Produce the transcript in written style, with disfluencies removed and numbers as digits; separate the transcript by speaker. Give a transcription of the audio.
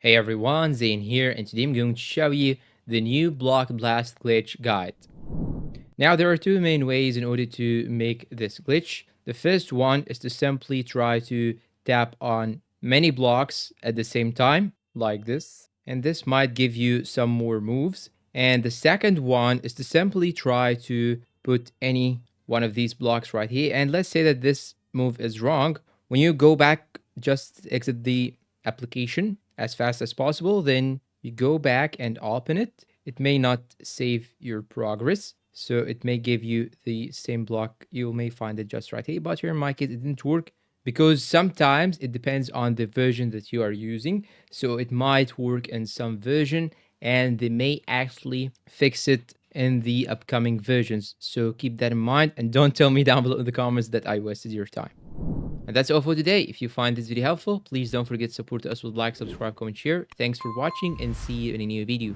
Speaker 1: Hey everyone, Zane here, and today I'm going to show you the new Block Blast glitch guide. Now there are two main ways in order to make this glitch. The first one is to simply try to tap on many blocks at the same time, like this, and this might give you some more moves. And the second one is to simply try to put any one of these blocks right here. And let's say that this move is wrong. When you go back, just exit the application as fast as possible, then you go back and open it. It may not save your progress, so it may give you the same block. You may find it just right here, but here in my case it didn't work because sometimes it depends on the version that you are using. So it might work in some version and they may actually fix it in the upcoming versions. So keep that in mind and don't tell me down below in the comments that I wasted your time. And that's all for today. If you find this video helpful, please don't forget to support us with like, subscribe, comment, share. Thanks for watching and see you in a new video.